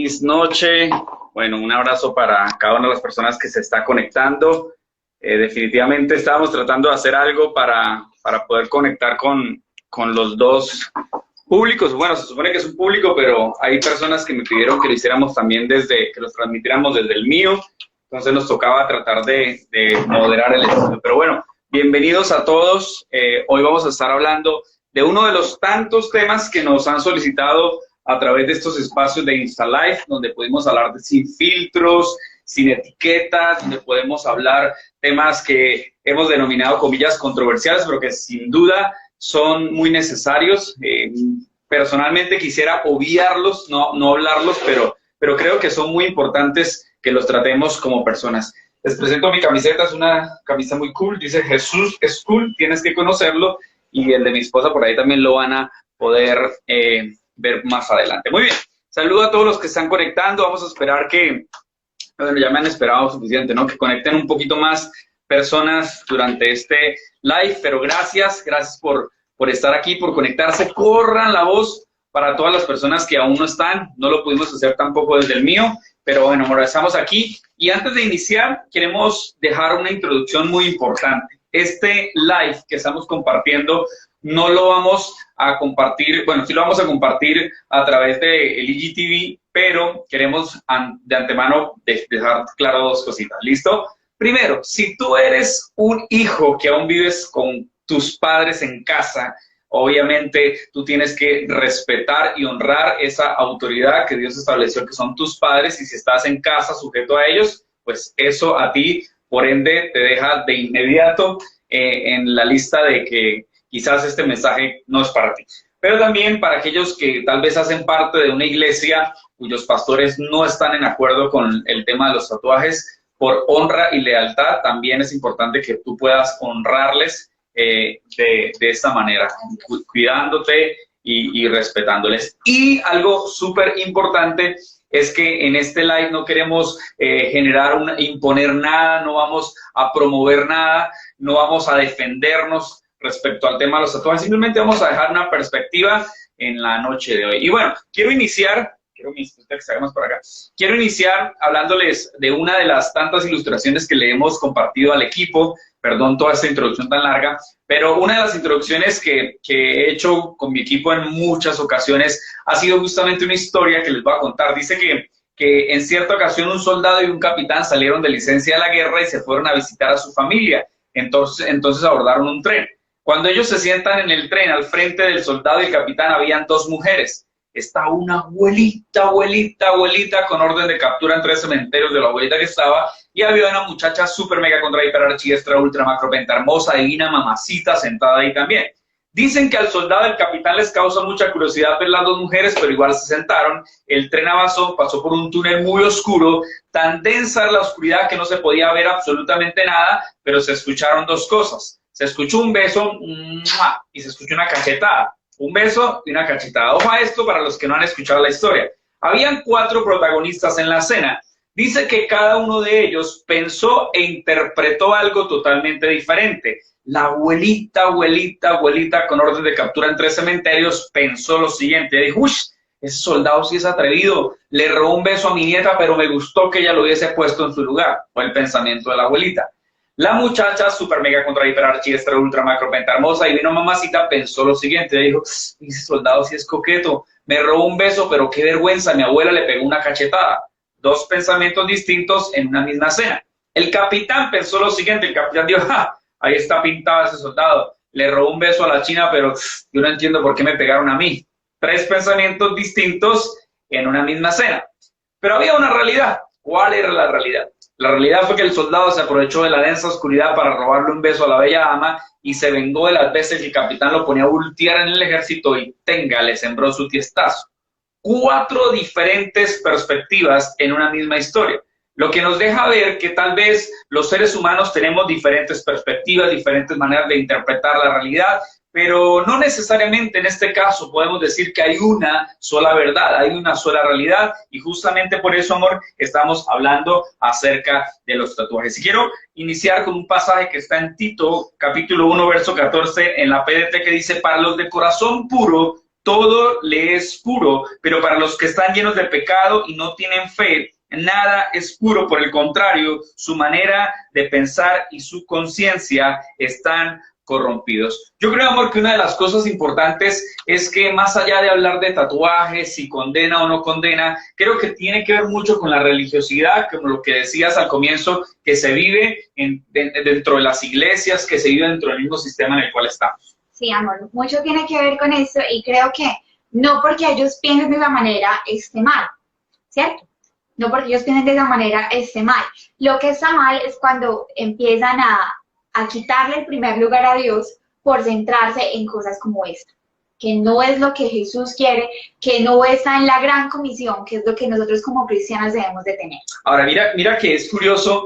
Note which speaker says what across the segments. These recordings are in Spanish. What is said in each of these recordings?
Speaker 1: Feliz noche. Bueno, un abrazo para cada una de las personas que se está conectando. Definitivamente estábamos tratando de hacer algo para poder conectar con los dos públicos. Bueno, se supone que es un público, pero hay personas que me pidieron que lo hiciéramos también que los transmitiéramos desde el mío. Entonces nos tocaba tratar de moderar el estudio. Pero bueno, bienvenidos a todos. Hoy vamos a estar hablando de uno de los tantos temas que nos han solicitado a través de estos espacios de InstaLife, donde podemos hablar sin filtros, sin etiquetas, donde podemos hablar temas que hemos denominado comillas controversiales, pero que sin duda son muy necesarios. Personalmente quisiera obviarlos, no hablarlos, pero creo que son muy importantes que los tratemos como personas. Les presento mi camiseta, es una camisa muy cool, dice Jesús es cool, tienes que conocerlo, y el de mi esposa por ahí también lo van a poder ver más adelante. Muy bien, saludo a todos los que están conectando. Vamos a esperar que, bueno, ya me han esperado suficiente, ¿no? Que conecten un poquito más personas durante este live, pero gracias por estar aquí, por conectarse. Corran la voz para todas las personas que aún no están. No lo pudimos hacer tampoco desde el mío, pero bueno, ahora estamos aquí. Y antes de iniciar, queremos dejar una introducción muy importante. Este live que estamos compartiendo no lo vamos a compartir, bueno, sí lo vamos a compartir a través de el IGTV, pero queremos de antemano dejar claro dos cositas. ¿Listo? Primero, si tú eres un hijo que aún vives con tus padres en casa, obviamente tú tienes que respetar y honrar esa autoridad que Dios estableció, que son tus padres, y si estás en casa sujeto a ellos, pues eso a ti, por ende, te deja de inmediato en la lista de que quizás este mensaje no es para ti. Pero también para aquellos que tal vez hacen parte de una iglesia cuyos pastores no están en acuerdo con el tema de los tatuajes, por honra y lealtad, también es importante que tú puedas honrarles de esta manera, cuidándote y respetándoles. Y algo súper importante es que en este live no queremos imponer nada, no vamos a promover nada, no vamos a defendernos respecto al tema de los tatuajes, simplemente vamos a dejar una perspectiva en la noche de hoy. Y bueno, quiero iniciar hablándoles de una de las tantas ilustraciones que le hemos compartido al equipo. Perdón toda esta introducción tan larga, pero una de las introducciones que he hecho con mi equipo en muchas ocasiones ha sido justamente una historia que les voy a contar. Dice que en cierta ocasión un soldado y un capitán salieron de licencia de la guerra y se fueron a visitar a su familia. Entonces abordaron un tren. Cuando ellos se sientan en el tren, al frente del soldado y el capitán habían dos mujeres. Está una abuelita con orden de captura en 3 cementerios de la abuelita que estaba, y había una muchacha súper mega contra hiper archi extra ultra macro penta hermosa, divina, mamacita sentada ahí también. Dicen que al soldado y al capitán les causa mucha curiosidad ver las dos mujeres, pero igual se sentaron. El tren avanzó, pasó por un túnel muy oscuro, tan densa la oscuridad que no se podía ver absolutamente nada, pero se escucharon dos cosas. Se escuchó un beso y se escuchó una cachetada. Un beso y una cachetada. Ojo a esto para los que no han escuchado la historia. Habían 4 protagonistas en la escena. Dice que cada uno de ellos pensó e interpretó algo totalmente diferente. La abuelita con orden de captura en 3 cementerios pensó lo siguiente. Dijo, uy, ese soldado sí es atrevido. Le robó un beso a mi nieta, pero me gustó que ella lo hubiese puesto en su lugar. Fue el pensamiento de la abuelita. La muchacha, super mega contra hiper archi extra ultra macro penta hermosa y vino mamacita, pensó lo siguiente. Dijo, ese soldado sí es coqueto. Me robó un beso, pero qué vergüenza. Mi abuela le pegó una cachetada. 2 pensamientos distintos en una misma escena. El capitán pensó lo siguiente. El capitán dijo, ahí está pintado ese soldado. Le robó un beso a la china, pero yo no entiendo por qué me pegaron a mí. 3 pensamientos distintos en una misma escena. Pero había una realidad. ¿Cuál era la realidad? La realidad fue que el soldado se aprovechó de la densa oscuridad para robarle un beso a la bella dama y se vengó de las veces que el capitán lo ponía a voltear en el ejército y le sembró su tiestazo. 4 diferentes perspectivas en una misma historia. Lo que nos deja ver que tal vez los seres humanos tenemos diferentes perspectivas, diferentes maneras de interpretar la realidad, pero no necesariamente en este caso podemos decir que hay una sola verdad, hay una sola realidad, y justamente por eso, amor, estamos hablando acerca de los tatuajes. Y quiero iniciar con un pasaje que está en Tito, capítulo 1, verso 14, en la PDT, que dice, para los de corazón puro, todo le es puro, pero para los que están llenos de pecado y no tienen fe, nada es puro. Por el contrario, su manera de pensar y su conciencia están corrompidos. Yo creo, amor, que una de las cosas importantes es que más allá de hablar de tatuajes, si condena o no condena, creo que tiene que ver mucho con la religiosidad, como lo que decías al comienzo, que se vive dentro de las iglesias, que se vive dentro del mismo sistema en el cual estamos.
Speaker 2: Sí, amor, mucho tiene que ver con eso y creo que no porque ellos piensen de esa manera esté mal, ¿cierto? No porque ellos piensen de esa manera esté mal. Lo que está mal es cuando empiezan a quitarle el primer lugar a Dios por centrarse en cosas como esta, que no es lo que Jesús quiere, que no está en la gran comisión, que es lo que nosotros como cristianos debemos de tener.
Speaker 1: Ahora, mira que es curioso,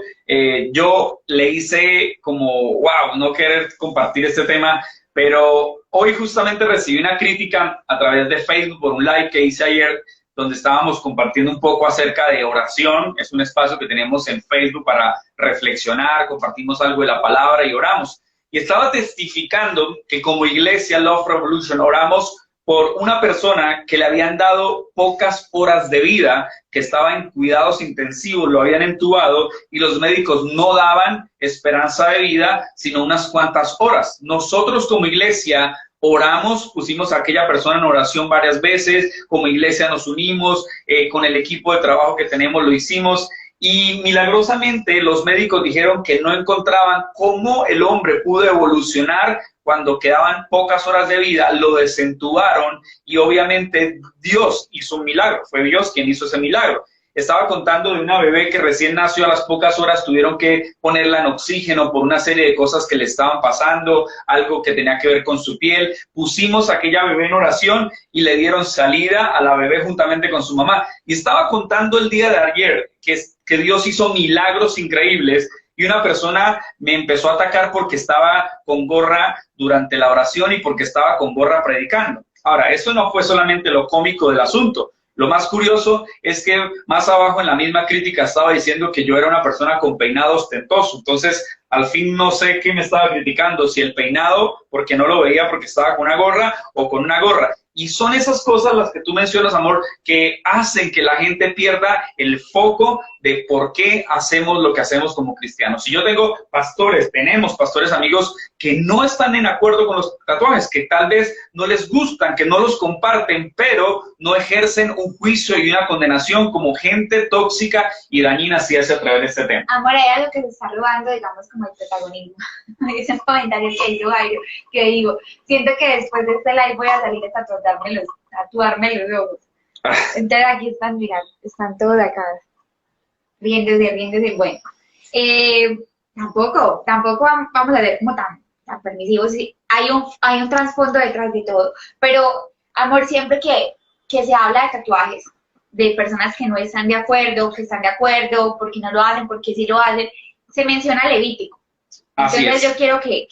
Speaker 1: yo le hice como, wow, no querer compartir este tema, pero hoy justamente recibí una crítica a través de Facebook por un live que hice ayer, donde estábamos compartiendo un poco acerca de oración. Es un espacio que tenemos en Facebook para reflexionar, compartimos algo de la palabra y oramos. Y estaba testificando que como iglesia Love Revolution oramos por una persona que le habían dado pocas horas de vida, que estaba en cuidados intensivos, lo habían entubado y los médicos no daban esperanza de vida, sino unas cuantas horas. Nosotros como iglesia oramos, pusimos a aquella persona en oración varias veces, como iglesia nos unimos, con el equipo de trabajo que tenemos lo hicimos, y milagrosamente los médicos dijeron que no encontraban cómo el hombre pudo evolucionar cuando quedaban pocas horas de vida, lo desentubaron y obviamente Dios hizo un milagro, fue Dios quien hizo ese milagro. Estaba contando de una bebé que recién nació, a las pocas horas tuvieron que ponerla en oxígeno por una serie de cosas que le estaban pasando, algo que tenía que ver con su piel. Pusimos a aquella bebé en oración y le dieron salida a la bebé juntamente con su mamá. Y estaba contando el día de ayer que Dios hizo milagros increíbles y una persona me empezó a atacar porque estaba con gorra durante la oración y porque estaba con gorra predicando. Ahora, eso no fue solamente lo cómico del asunto. Lo más curioso es que más abajo en la misma crítica estaba diciendo que yo era una persona con peinado ostentoso. Entonces, al fin no sé qué me estaba criticando, si el peinado, porque no lo veía porque estaba con una gorra o con una gorra. Y son esas cosas las que tú mencionas, amor, que hacen que la gente pierda el foco de por qué hacemos lo que hacemos como cristianos. Si yo tenemos pastores amigos que no están en acuerdo con los tatuajes, que tal vez no les gustan, que no los comparten, pero no ejercen un juicio y una condenación como gente tóxica y dañina si hace a través de este tema.
Speaker 2: Amor, hay algo que se está robando, digamos, como el protagonismo. Es un comentario que hizo Jairo, que digo, siento que después de este live voy a salir a tatuarme los ojos. Entonces aquí están, mirad, están todos acá, riéndose. Bueno, tampoco vamos a ser como tan permisivos. Sí, hay un trasfondo detrás de todo, pero, amor, siempre que se habla de tatuajes, de personas que no están de acuerdo, que están de acuerdo, porque no lo hacen, porque sí lo hacen, se menciona Levítico. Entonces yo quiero que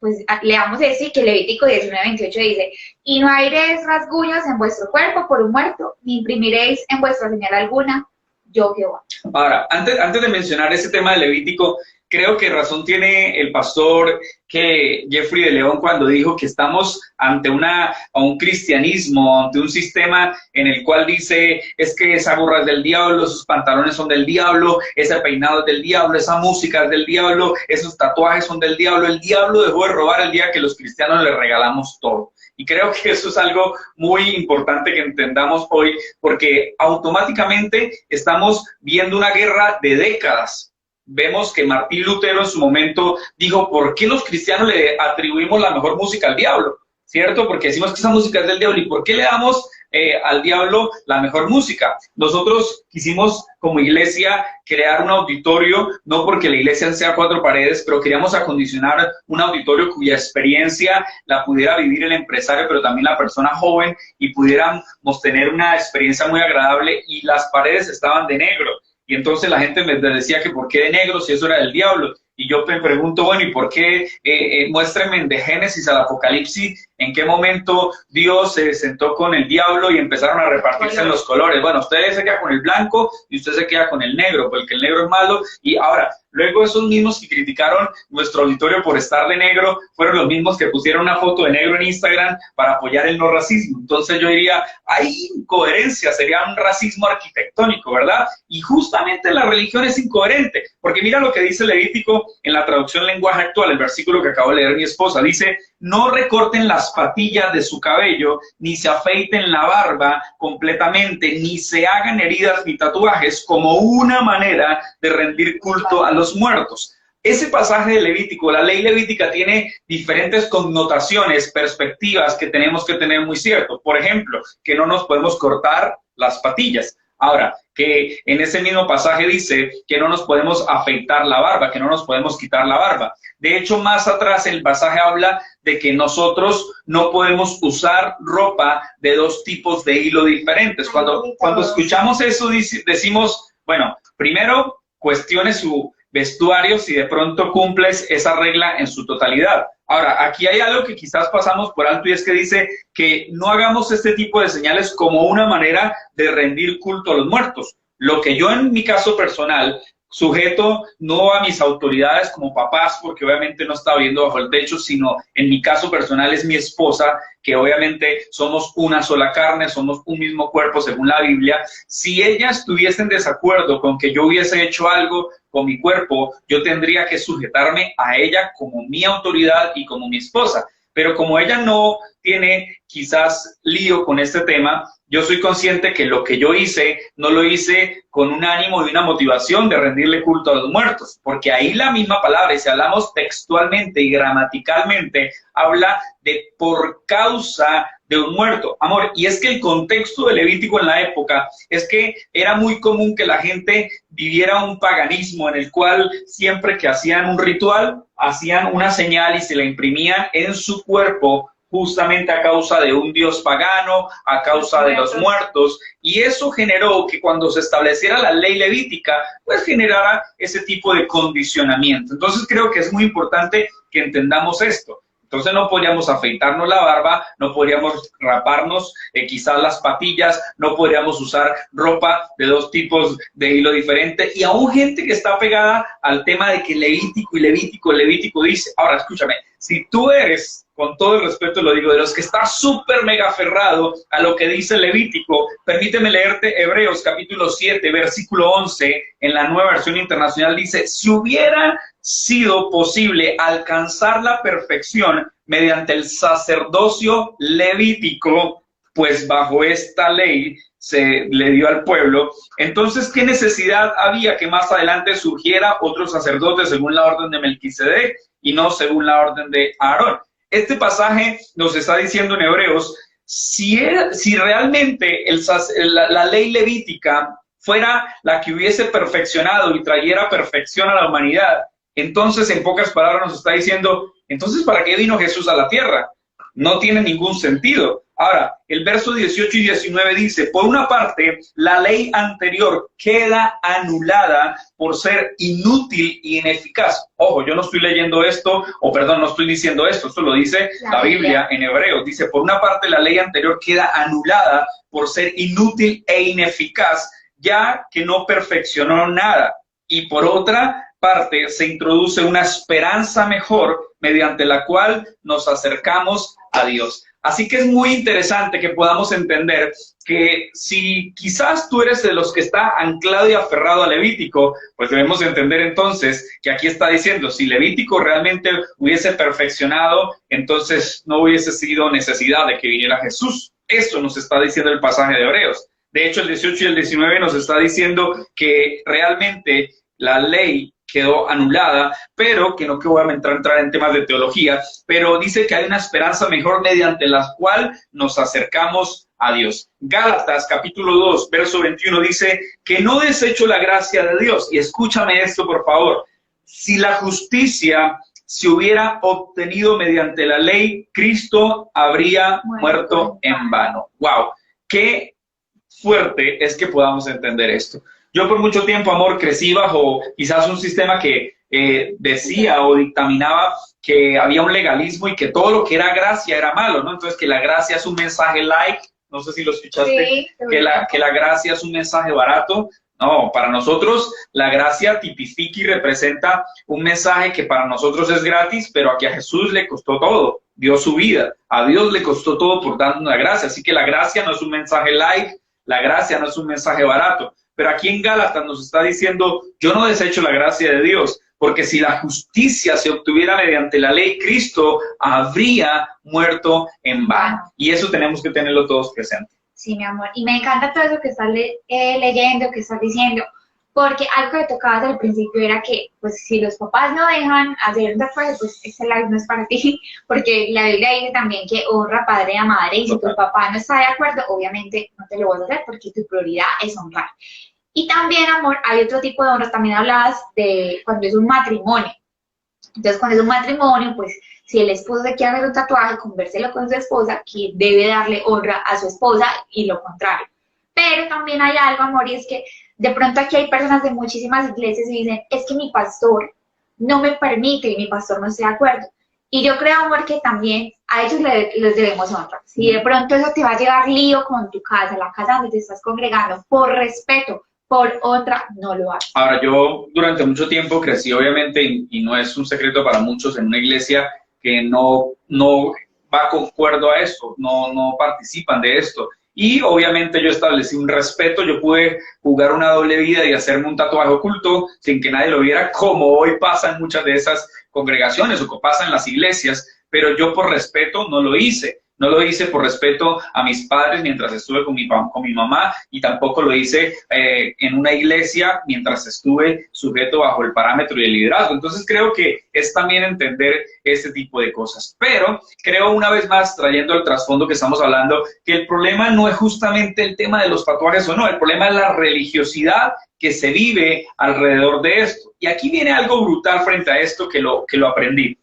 Speaker 2: pues leamos eso y que Levítico 19:28 dice: y no haréis rasguños en vuestro cuerpo por un muerto, ni imprimiréis en vuestra señal alguna, yo Jehová.
Speaker 1: Ahora, antes de mencionar ese tema de Levítico, creo que razón tiene el pastor Jeffrey de León cuando dijo que estamos ante un cristianismo, ante un sistema en el cual dice, es que esa gorra es del diablo, esos pantalones son del diablo, ese peinado es del diablo, esa música es del diablo, esos tatuajes son del diablo. El diablo dejó de robar el día que los cristianos le regalamos todo. Y creo que eso es algo muy importante que entendamos hoy, porque automáticamente estamos viendo una guerra de décadas. Vemos que Martín Lutero en su momento dijo, ¿por qué los cristianos le atribuimos la mejor música al diablo? ¿Cierto? Porque decimos que esa música es del diablo. ¿Y por qué le damos al diablo la mejor música? Nosotros quisimos como iglesia crear un auditorio, no porque la iglesia sea 4 paredes, pero queríamos acondicionar un auditorio cuya experiencia la pudiera vivir el empresario, pero también la persona joven, y pudiéramos tener una experiencia muy agradable, y las paredes estaban de negro. Y entonces la gente me decía que ¿por qué de negro si eso era del diablo? y yo me pregunto, bueno, ¿y por qué? Muéstrenme de Génesis al Apocalipsis, ¿en qué momento Dios se sentó con el diablo y empezaron a repartirse en los colores? Bueno, usted se queda con el blanco y usted se queda con el negro, porque el negro es malo. Y ahora, luego esos mismos que criticaron nuestro auditorio por estar de negro, fueron los mismos que pusieron una foto de negro en Instagram para apoyar el no racismo. Entonces yo diría, hay incoherencia, sería un racismo arquitectónico, ¿verdad? Y justamente la religión es incoherente, porque mira lo que dice Levítico en la traducción lenguaje actual, el versículo que acabo de leer mi esposa, dice, no recorten las patillas de su cabello, ni se afeiten la barba completamente, ni se hagan heridas ni tatuajes, como una manera de rendir culto a los muertos. Ese pasaje de Levítico, la ley levítica, tiene diferentes connotaciones, perspectivas que tenemos que tener muy cierto. Por ejemplo, que no nos podemos cortar las patillas. Ahora, que en ese mismo pasaje dice que no nos podemos afeitar la barba, que no nos podemos quitar la barba. De hecho, más atrás el pasaje habla de que nosotros no podemos usar ropa de dos tipos de hilo diferentes. Cuando escuchamos eso, decimos, bueno, primero, cuestione su vestuario si de pronto cumples esa regla en su totalidad. Ahora, aquí hay algo que quizás pasamos por alto y es que dice que no hagamos este tipo de señales como una manera de rendir culto a los muertos. Lo que yo en mi caso personal sujeto no a mis autoridades como papás, porque obviamente no está viendo bajo el techo, sino en mi caso personal es mi esposa, que obviamente somos una sola carne, somos un mismo cuerpo según la Biblia. Si ella estuviese en desacuerdo con que yo hubiese hecho algo con mi cuerpo, yo tendría que sujetarme a ella como mi autoridad y como mi esposa. Pero como ella no tiene quizás lío con este tema, yo soy consciente que lo que yo hice, no lo hice con un ánimo y una motivación de rendirle culto a los muertos, porque ahí la misma palabra, y si hablamos textualmente y gramaticalmente, habla de por causa de un muerto. Amor, y es que el contexto de Levítico en la época es que era muy común que la gente viviera un paganismo en el cual siempre que hacían un ritual, hacían una señal y se la imprimían en su cuerpo, justamente a causa de un dios pagano, a causa de los muertos, y eso generó que cuando se estableciera la ley levítica, pues generara ese tipo de condicionamiento. Entonces creo que es muy importante que entendamos esto. Entonces no podríamos afeitarnos la barba, no podríamos raparnos quizás las patillas, no podríamos usar ropa de dos tipos de hilo diferente, y aún gente que está pegada al tema de que Levítico dice. Ahora escúchame, si tú eres, con todo el respeto lo digo, de los que está súper mega aferrado a lo que dice Levítico, permíteme leerte Hebreos capítulo 7, versículo 11, en la Nueva Versión Internacional dice, si hubiera sido posible alcanzar la perfección mediante el sacerdocio levítico, pues bajo esta ley se le dio al pueblo, entonces ¿qué necesidad había que más adelante surgiera otro sacerdote según la orden de Melquisedec y no según la orden de Aarón? Este pasaje nos está diciendo en Hebreos, si realmente la ley levítica fuera la que hubiese perfeccionado y trayera perfección a la humanidad, entonces en pocas palabras nos está diciendo, entonces ¿para qué vino Jesús a la tierra? No tiene ningún sentido. Ahora, el verso 18 y 19 dice, por una parte, la ley anterior queda anulada por ser inútil y ineficaz. Ojo, yo no estoy leyendo esto, no estoy diciendo esto lo dice la Biblia en Hebreos. Dice, por una parte, la ley anterior queda anulada por ser inútil e ineficaz, ya que no perfeccionó nada. Y por otra parte, se introduce una esperanza mejor mediante la cual nos acercamos a Dios. Así que es muy interesante que podamos entender que si quizás tú eres de los que está anclado y aferrado a Levítico, pues debemos entender entonces que aquí está diciendo, si Levítico realmente hubiese perfeccionado, entonces no hubiese sido necesidad de que viniera Jesús. Eso nos está diciendo el pasaje de Hebreos. De hecho, el 18 y el 19 nos está diciendo que realmente la ley quedó anulada, pero que no que voy a entrar en temas de teología, pero dice que hay una esperanza mejor mediante la cual nos acercamos a Dios. Gálatas capítulo 2, verso 21 dice que no desecho la gracia de Dios, y escúchame esto por favor, si la justicia se hubiera obtenido mediante la ley, Cristo habría muerto en vano. ¡Wow! Qué fuerte es que podamos entender esto. Yo por mucho tiempo, amor, crecí bajo quizás un sistema que decía o dictaminaba que había un legalismo y que todo lo que era gracia era malo, ¿no? Entonces que la gracia es un mensaje light, no sé si lo escuchaste,
Speaker 2: Sí,
Speaker 1: que la gracia es un mensaje barato. No, para nosotros la gracia tipifica y representa un mensaje que para nosotros es gratis, pero a que a Jesús le costó todo, dio su vida. A Dios le costó todo por darnos la gracia. Así que la gracia no es un mensaje light, la gracia no es un mensaje barato. Pero aquí en Gálatas nos está diciendo, yo no desecho la gracia de Dios, porque si la justicia se obtuviera mediante la ley, Cristo habría muerto en vano. Y eso tenemos que tenerlo todos presentes.
Speaker 2: Sí, mi amor. Y me encanta todo eso que estás leyendo, que estás diciendo, porque algo que tocabas al principio era que, pues, si los papás no dejan hacer un tatuaje, pues ese live no es para ti, porque la Biblia dice también que honra a padre y a madre, y si tu papá no está de acuerdo, obviamente no te lo vas a hacer, porque tu prioridad es honrar. Y también, amor, hay otro tipo de honras, también hablabas de cuando es un matrimonio. Entonces, cuando es un matrimonio, pues, si el esposo se quiere hacer un tatuaje, convérselo con su esposa, que debe darle honra a su esposa y lo contrario. Pero también hay algo, amor, y es que de pronto aquí hay personas de muchísimas iglesias y dicen, es que mi pastor no me permite y mi pastor no está de acuerdo. Y yo creo, amor, que también a ellos les debemos honrar. Si de pronto eso te va a llevar lío con tu casa, la casa donde te estás congregando, por respeto, por otra, no lo hagas.
Speaker 1: Ahora, yo durante mucho tiempo crecí, obviamente, y no es un secreto para muchos, en una iglesia que no va concuerdo a esto, no participan de esto. Y obviamente yo establecí un respeto, yo pude jugar una doble vida y hacerme un tatuaje oculto sin que nadie lo viera, como hoy pasa en muchas de esas congregaciones o que pasa en las iglesias, pero yo por respeto no lo hice. No lo hice por respeto a mis padres mientras estuve con mi mamá y tampoco lo hice en una iglesia mientras estuve sujeto bajo el parámetro y el liderazgo. Entonces creo que es también entender este tipo de cosas. Pero creo una vez más, trayendo el trasfondo que estamos hablando, que el problema no es justamente el tema de los tatuajes o no, el problema es la religiosidad que se vive alrededor de esto. Y aquí viene algo brutal frente a esto que lo aprendí.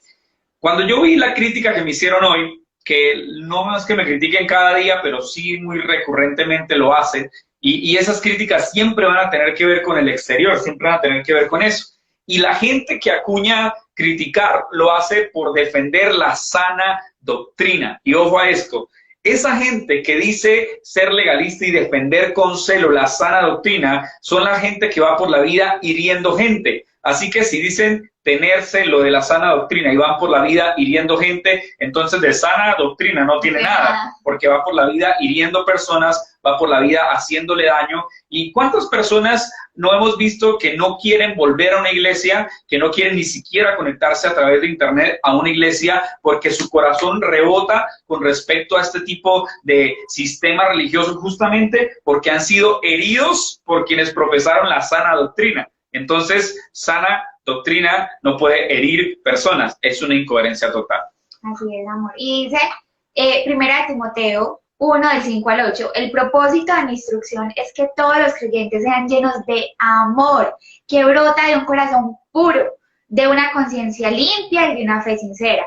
Speaker 1: Cuando yo vi la crítica que me hicieron hoy, que no es que me critiquen cada día, pero sí muy recurrentemente lo hacen, y esas críticas siempre van a tener que ver con el exterior, siempre van a tener que ver con eso. Y la gente que acuña criticar lo hace por defender la sana doctrina. Y ojo a esto, esa gente que dice ser legalista y defender con celo la sana doctrina son la gente que va por la vida hiriendo gente. Así que si dicen tenerse lo de la sana doctrina y van por la vida hiriendo gente, entonces de sana doctrina no tiene nada, porque va por la vida hiriendo personas, va por la vida haciéndole daño. ¿Y cuántas personas no hemos visto que no quieren volver a una iglesia, que no quieren ni siquiera conectarse a través de internet a una iglesia porque su corazón rebota con respecto a este tipo de sistema religioso, justamente porque han sido heridos por quienes profesaron la sana doctrina? Entonces, sana doctrina no puede herir personas, es una incoherencia total.
Speaker 2: Así es, amor. Y dice, primera de Timoteo 1, del 5 al 8, el propósito de mi instrucción es que todos los creyentes sean llenos de amor, que brota de un corazón puro, de una conciencia limpia y de una fe sincera.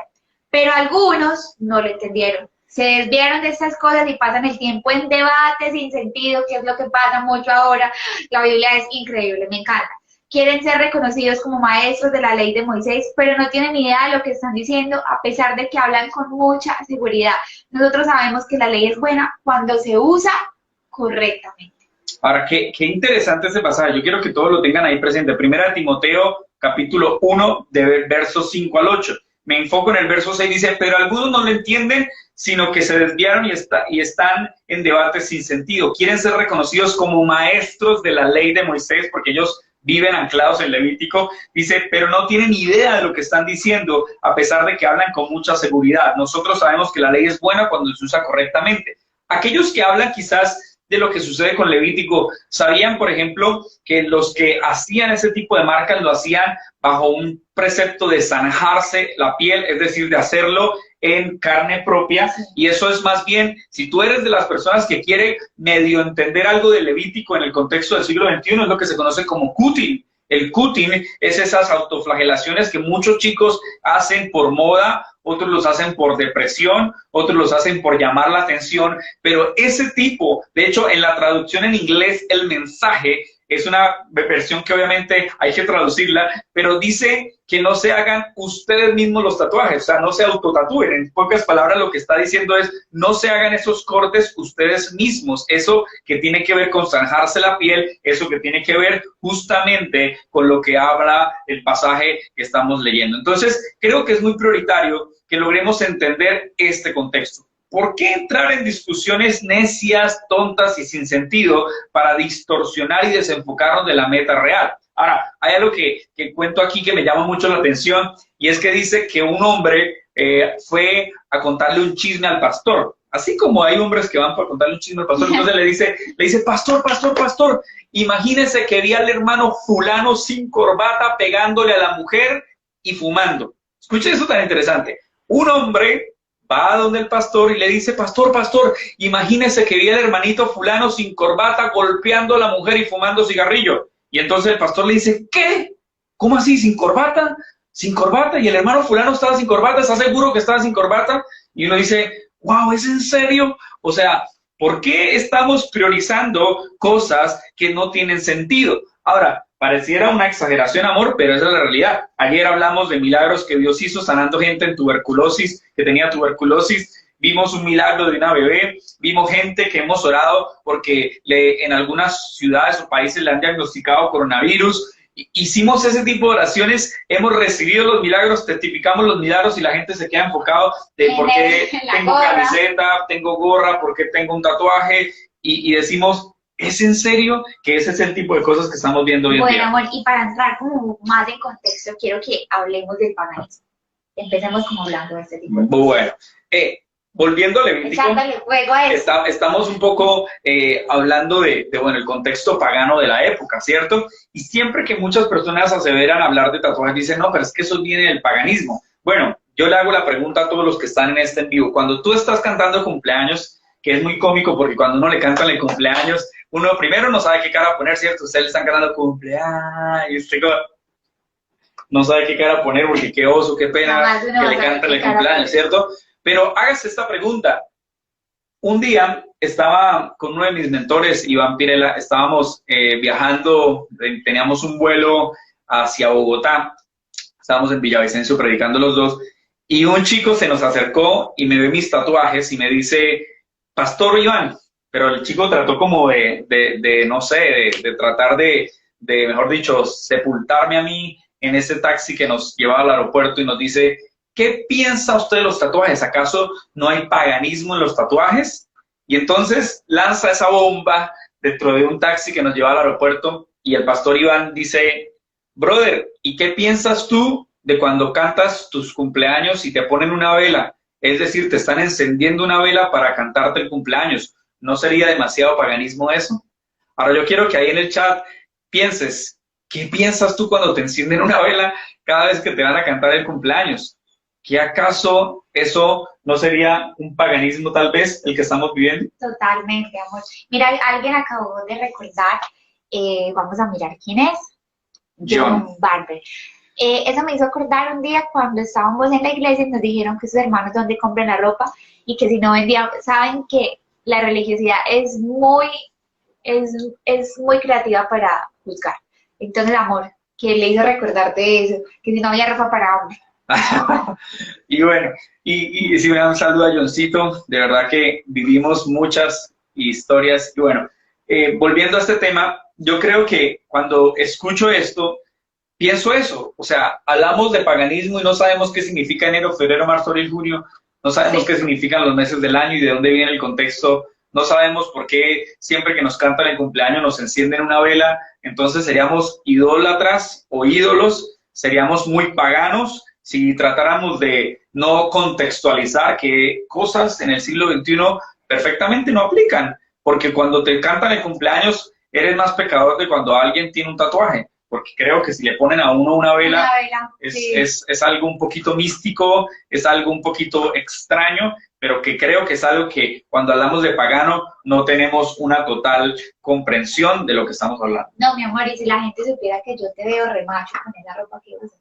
Speaker 2: Pero algunos no lo entendieron. Se desviaron de estas cosas y pasan el tiempo en debates sin sentido, que es lo que pasa mucho ahora. La Biblia es increíble, me encanta. Quieren ser reconocidos como maestros de la ley de Moisés, pero no tienen ni idea de lo que están diciendo, a pesar de que hablan con mucha seguridad. Nosotros sabemos que la ley es buena cuando se usa correctamente.
Speaker 1: Ahora, qué interesante ese pasaje. Yo quiero que todos lo tengan ahí presente. Primera de Timoteo, capítulo 1, de versos 5 al 8. Me enfoco en el verso 6, dice, pero algunos no lo entienden, sino que se desviaron y están en debates sin sentido. Quieren ser reconocidos como maestros de la ley de Moisés, porque ellos viven anclados en Levítico, dice, pero no tienen idea de lo que están diciendo, a pesar de que hablan con mucha seguridad. Nosotros sabemos que la ley es buena cuando se usa correctamente. Aquellos que hablan quizás de lo que sucede con Levítico, sabían, por ejemplo, que los que hacían ese tipo de marcas lo hacían bajo un precepto de zanjarse la piel, es decir, de hacerlo en carne propia, y eso es más bien, si tú eres de las personas que quiere medio entender algo de Levítico en el contexto del siglo XXI, es lo que se conoce como cutting. El cutting es esas autoflagelaciones que muchos chicos hacen por moda, otros los hacen por depresión, otros los hacen por llamar la atención, pero ese tipo, de hecho, en la traducción en inglés, el mensaje es una versión que obviamente hay que traducirla, pero dice que no se hagan ustedes mismos los tatuajes, o sea, no se autotatúen. En pocas palabras, lo que está diciendo es, no se hagan esos cortes ustedes mismos, eso que tiene que ver con zanjarse la piel, eso que tiene que ver justamente con lo que habla el pasaje que estamos leyendo. Entonces, creo que es muy prioritario que logremos entender este contexto. ¿Por qué entrar en discusiones necias, tontas y sin sentido para distorsionar y desenfocarnos de la meta real? Ahora, hay algo que cuento aquí que me llama mucho la atención, y es que dice que un hombre fue a contarle un chisme al pastor. Así como hay hombres que van para contarle un chisme al pastor, entonces le dice, pastor, imagínese que vi al hermano fulano sin corbata pegándole a la mujer y fumando. Escuchen eso tan interesante. Un hombre va a donde el pastor y le dice, pastor, imagínese que vi al hermanito fulano sin corbata golpeando a la mujer y fumando cigarrillo. Y entonces el pastor le dice, ¿qué? ¿Cómo así? ¿Sin corbata? ¿Sin corbata? ¿Y el hermano fulano estaba sin corbata? ¿Estás seguro que estaba sin corbata? Y uno dice, wow, ¿es en serio? O sea, ¿por qué estamos priorizando cosas que no tienen sentido? Ahora, pareciera una exageración, amor, pero esa es la realidad. Ayer hablamos de milagros que Dios hizo sanando gente en tuberculosis, que tenía tuberculosis. Vimos un milagro de una bebé, vimos gente que hemos orado porque en algunas ciudades o países le han diagnosticado coronavirus. Hicimos ese tipo de oraciones, hemos recibido los milagros, testificamos los milagros y la gente se queda enfocado de por qué tengo camiseta, tengo gorra, por qué tengo un tatuaje y decimos, ¿es en serio? Que ese es el tipo de cosas que estamos viendo hoy en día.
Speaker 2: Bueno, amor, y para entrar como más en contexto, quiero que hablemos del paganismo. Empecemos como hablando de este tipo de cosas.
Speaker 1: Bueno, volviendo a Levítico, estamos un poco hablando de bueno, el contexto pagano de la época, ¿cierto? Y siempre que muchas personas aseveran hablar de tatuajes, dicen, no, pero es que eso viene del paganismo. Bueno, yo le hago la pregunta a todos los que están en este en vivo. Cuando tú estás cantando cumpleaños, que es muy cómico porque cuando uno le cantan el cumpleaños, uno primero no sabe qué cara poner, ¿cierto? Ustedes le están cantando cumpleaños, no sabe qué cara poner porque qué oso, qué pena que le canten el cumpleaños, ¿cierto? Pero hágase esta pregunta. Un día estaba con uno de mis mentores, Iván Pirela, estábamos viajando, teníamos un vuelo hacia Bogotá, estábamos en Villavicencio predicando los dos, y un chico se nos acercó y me ve mis tatuajes y me dice, Pastor Iván, pero el chico trató como no sé, de tratar de, mejor dicho, sepultarme a mí en ese taxi que nos llevaba al aeropuerto y nos dice, ¿qué piensa usted de los tatuajes? ¿Acaso no hay paganismo en los tatuajes? Y entonces lanza esa bomba dentro de un taxi que nos lleva al aeropuerto y el pastor Iván dice, brother, ¿y qué piensas tú de cuando cantas tus cumpleaños y te ponen una vela? Es decir, te están encendiendo una vela para cantarte el cumpleaños. ¿No sería demasiado paganismo eso? Ahora yo quiero que ahí en el chat pienses, ¿qué piensas tú cuando te encienden una vela cada vez que te van a cantar el cumpleaños? ¿Qué acaso eso no sería un paganismo tal vez el que estamos viviendo?
Speaker 2: Totalmente, amor. Mira, alguien acabó de recordar, vamos a mirar quién es. John Barber. Eso me hizo acordar un día cuando estábamos en la iglesia y nos dijeron que sus hermanos donde compran la ropa y que si no vendían, saben que la religiosidad es muy creativa para juzgar. Entonces, amor, que le hizo recordarte eso, que si no había ropa para hombre.
Speaker 1: Y bueno, y si me dan un saludo a Johncito, de verdad que vivimos muchas historias. Y bueno, volviendo a este tema, yo creo que cuando escucho esto, pienso eso, o sea, hablamos de paganismo y no sabemos qué significa enero, febrero, marzo, abril, junio, no sabemos qué significan los meses del año y de dónde viene el contexto, no sabemos por qué siempre que nos cantan el cumpleaños nos encienden una vela, entonces seríamos idólatras o ídolos, seríamos muy paganos si tratáramos de no contextualizar que cosas en el siglo XXI perfectamente no aplican, porque cuando te cantan el cumpleaños eres más pecador de cuando alguien tiene un tatuaje, porque creo que si le ponen a uno una vela es algo un poquito místico, es algo un poquito extraño, pero que creo que es algo que cuando hablamos de pagano no tenemos una total comprensión de lo que estamos hablando.
Speaker 2: No, mi amor, y si la gente supiera que yo te veo re macho con esa ropa que usas.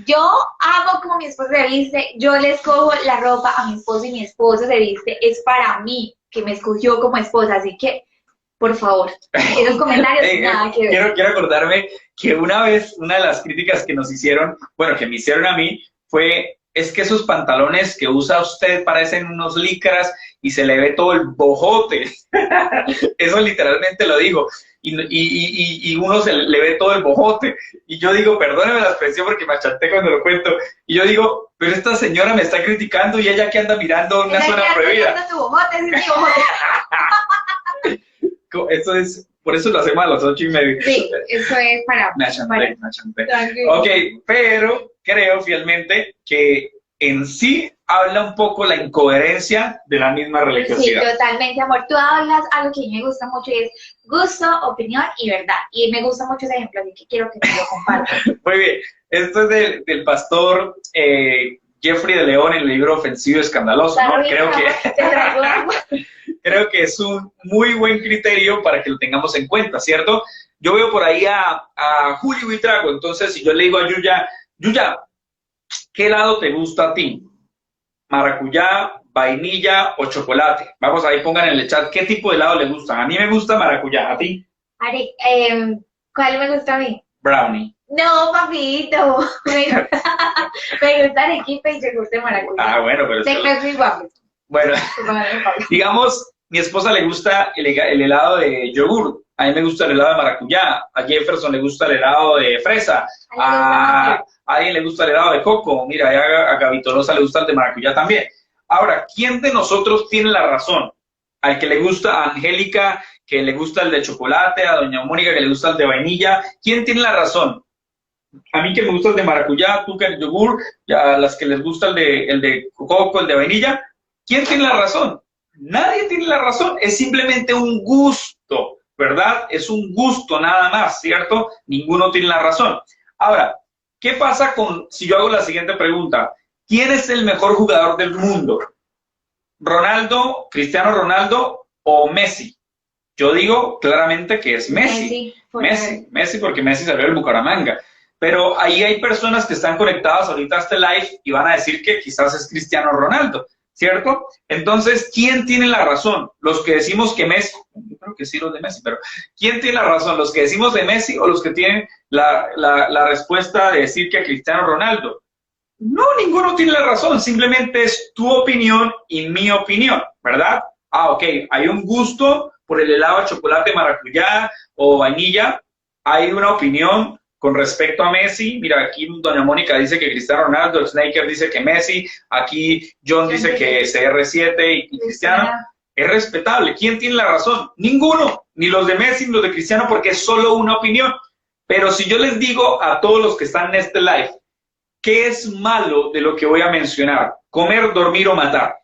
Speaker 2: Yo amo como mi esposo se viste, yo le escojo la ropa a mi esposo y mi esposo se viste, es para mí, que me escogió como esposa, así que Por favor, esos comentarios, nada que ver.
Speaker 1: Quiero acordarme que una vez, una de las críticas que nos hicieron, bueno, que me hicieron a mí, fue, es que esos pantalones que usa usted parecen unos licras y se le ve todo el bojote. Eso literalmente lo digo. Y uno se le ve todo el bojote. Y yo digo, perdóneme la expresión porque me achanté cuando lo cuento. Y yo digo, pero esta señora me está criticando y ella que anda mirando una zona prohibida.
Speaker 2: Tu bojote, sí, tu bojote.
Speaker 1: Eso es, por eso lo hacemos a las 8:30.
Speaker 2: Sí, eso es para...
Speaker 1: Me achanté. Ok, pero creo fielmente que en sí habla un poco la incoherencia de la misma religiosidad.
Speaker 2: Sí, totalmente, amor. Tú hablas algo que a mí me gusta mucho y es gusto, opinión y verdad. Y me gusta mucho ese ejemplo, así que quiero que me lo compartas.
Speaker 1: Muy bien, esto es del pastor Jeffrey de León en el libro Ofensivo y Escandaloso, ¿no? Creo que es un muy buen criterio para que lo tengamos en cuenta, ¿cierto? Yo veo por ahí a Julio Buitrago, entonces si yo le digo a Yuya, ¿qué helado te gusta a ti? ¿Maracuyá, vainilla o chocolate? Vamos ahí, pongan en el chat qué tipo de helado le gustan. A mí me gusta maracuyá, ¿a ti?
Speaker 2: Ari, ¿cuál me gusta a mí?
Speaker 1: Brownie.
Speaker 2: No, papito. Me gusta arequipe y yogur de maracuyá.
Speaker 1: Ah, bueno, pero... Bueno, digamos, mi esposa le gusta el helado de yogur, a mí me gusta el helado de maracuyá, a Jefferson le gusta el helado de fresa, a alguien le gusta el helado de coco, mira, a Gaby Tolosa le gusta el de maracuyá también. Ahora, ¿quién de nosotros tiene la razón? Al que le gusta, a Angélica, que le gusta el de chocolate, a doña Mónica, que le gusta el de vainilla, ¿quién tiene la razón? A mí que me gusta el de maracuyá, tú que el yogur, a las que les gusta el de coco, el de vainilla. ¿Quién tiene la razón? Nadie tiene la razón, es simplemente un gusto, ¿verdad? Es un gusto nada más, ¿cierto? Ninguno tiene la razón. Ahora, ¿qué pasa si yo hago la siguiente pregunta? ¿Quién es el mejor jugador del mundo? ¿Ronaldo, Cristiano Ronaldo o Messi? Yo digo claramente que es Messi. Messi, porque Messi salió del Bucaramanga. Pero ahí hay personas que están conectadas ahorita a este live y van a decir que quizás es Cristiano Ronaldo, ¿cierto? Entonces, ¿quién tiene la razón? Los que decimos que Messi, yo creo que sí los de Messi, pero ¿quién tiene la razón? ¿Los que decimos de Messi o los que tienen la respuesta de decir que Cristiano Ronaldo? No, ninguno tiene la razón, simplemente es tu opinión y mi opinión, ¿verdad? Ah, ok, hay un gusto por el helado de chocolate, maracuyá o vainilla, hay una opinión con respecto a Messi. Mira, aquí doña Mónica dice que Cristiano Ronaldo, el Snaker dice que Messi, aquí John dice que CR7 y Cristiano. Es respetable. ¿Quién tiene la razón? Ninguno, ni los de Messi ni los de Cristiano, porque es solo una opinión. Pero si yo les digo a todos los que están en este live, ¿qué es malo de lo que voy a mencionar? Comer, dormir o matar.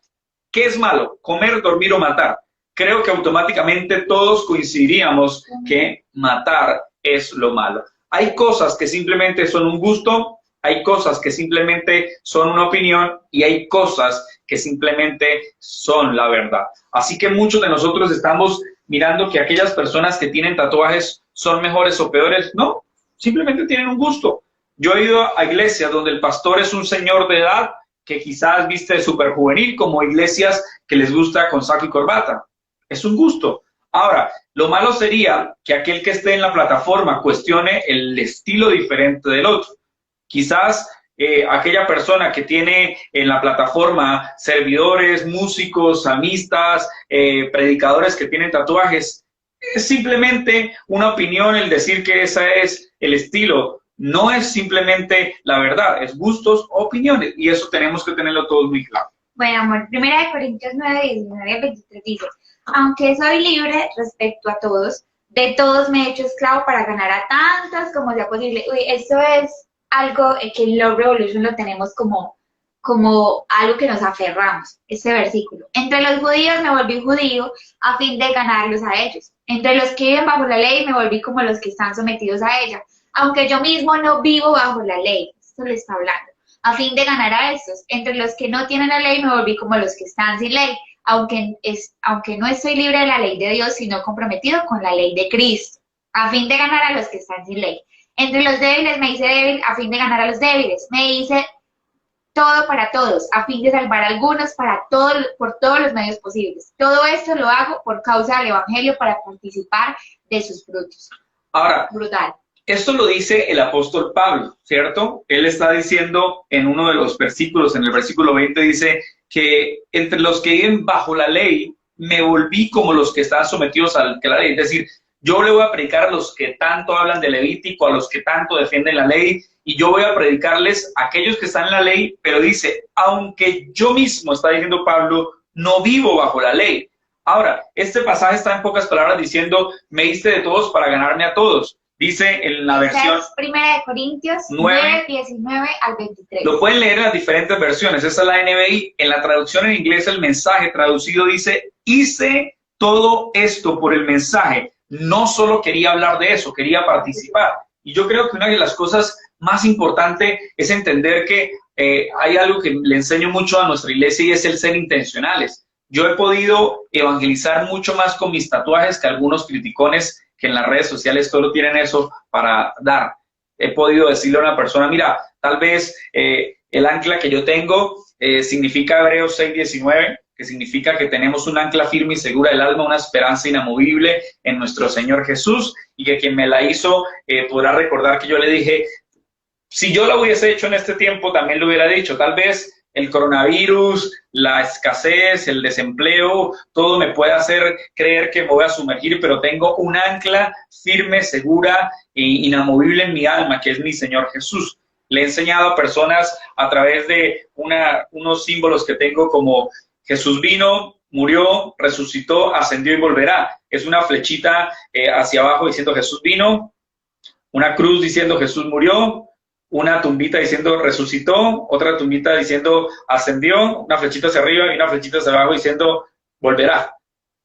Speaker 1: ¿Qué es malo? Comer, dormir o matar. Creo que automáticamente todos coincidiríamos que matar es lo malo. Hay cosas que simplemente son un gusto, hay cosas que simplemente son una opinión y hay cosas que simplemente son la verdad. Así que muchos de nosotros estamos mirando que aquellas personas que tienen tatuajes son mejores o peores. No, simplemente tienen un gusto. Yo he ido a iglesias donde el pastor es un señor de edad que quizás viste súper juvenil, como iglesias que les gusta con saco y corbata. Es un gusto. Ahora, lo malo sería que aquel que esté en la plataforma cuestione el estilo diferente del otro. Quizás aquella persona que tiene en la plataforma servidores, músicos, samistas, predicadores que tienen tatuajes, es simplemente una opinión el decir que ese es el estilo. No es simplemente la verdad, es gustos o opiniones, y eso tenemos que tenerlo todos muy claro.
Speaker 2: Bueno, amor, 1 Corintios 9, 19, 23 dice: aunque soy libre respecto a todos, de todos me he hecho esclavo para ganar a tantos como sea posible. Uy, eso es algo que en Love Revolution lo tenemos como algo que nos aferramos, ese versículo. Entre los judíos me volví judío a fin de ganarlos a ellos. Entre los que viven bajo la ley me volví como los que están sometidos a ella. Aunque yo mismo no vivo bajo la ley, esto le está hablando, a fin de ganar a estos. Entre los que no tienen la ley me volví como los que están sin ley. Aunque no estoy libre de la ley de Dios, sino comprometido con la ley de Cristo, a fin de ganar a los que están sin ley. Entre los débiles me hice débil, a fin de ganar a los débiles. Me hice todo para todos, a fin de salvar a algunos por todos los medios posibles. Todo esto lo hago por causa del Evangelio para participar de sus frutos.
Speaker 1: Ahora,
Speaker 2: brutal.
Speaker 1: Esto lo dice el apóstol Pablo, ¿cierto? Él está diciendo en uno de los versículos, en el versículo 20, dice que entre los que viven bajo la ley, me volví como los que están sometidos a la ley. Es decir, yo le voy a predicar a los que tanto hablan de Levítico, a los que tanto defienden la ley, y yo voy a predicarles a aquellos que están en la ley, pero dice, aunque yo mismo, está diciendo Pablo, no vivo bajo la ley. Ahora, este pasaje está en pocas palabras diciendo, me diste de todos para ganarme a todos. Dice en la versión...
Speaker 2: Primera de Corintios 9, 19 al 23.
Speaker 1: Lo pueden leer en las diferentes versiones. Esa es la NBI. En la traducción en inglés, el mensaje traducido dice, hice todo esto por el mensaje. No solo quería hablar de eso, quería participar. Y yo creo que una de las cosas más importantes es entender que hay algo que le enseño mucho a nuestra iglesia y es el ser intencionales. Yo he podido evangelizar mucho más con mis tatuajes que algunos criticones que en las redes sociales solo tienen eso para dar. He podido decirle a una persona, mira, tal vez el ancla que yo tengo significa Hebreos 6:19, que significa que tenemos un ancla firme y segura del alma, una esperanza inamovible en nuestro Señor Jesús, y que quien me la hizo podrá recordar que yo le dije, si yo lo hubiese hecho en este tiempo, también lo hubiera dicho, tal vez el coronavirus, la escasez, el desempleo, todo me puede hacer creer que me voy a sumergir, pero tengo un ancla firme, segura e inamovible en mi alma, que es mi Señor Jesús. Le he enseñado a personas a través de unos símbolos que tengo como Jesús vino, murió, resucitó, ascendió y volverá. Es una flechita hacia abajo diciendo Jesús vino, una cruz diciendo Jesús murió, una tumbita diciendo resucitó, otra tumbita diciendo ascendió, una flechita hacia arriba y una flechita hacia abajo diciendo volverá.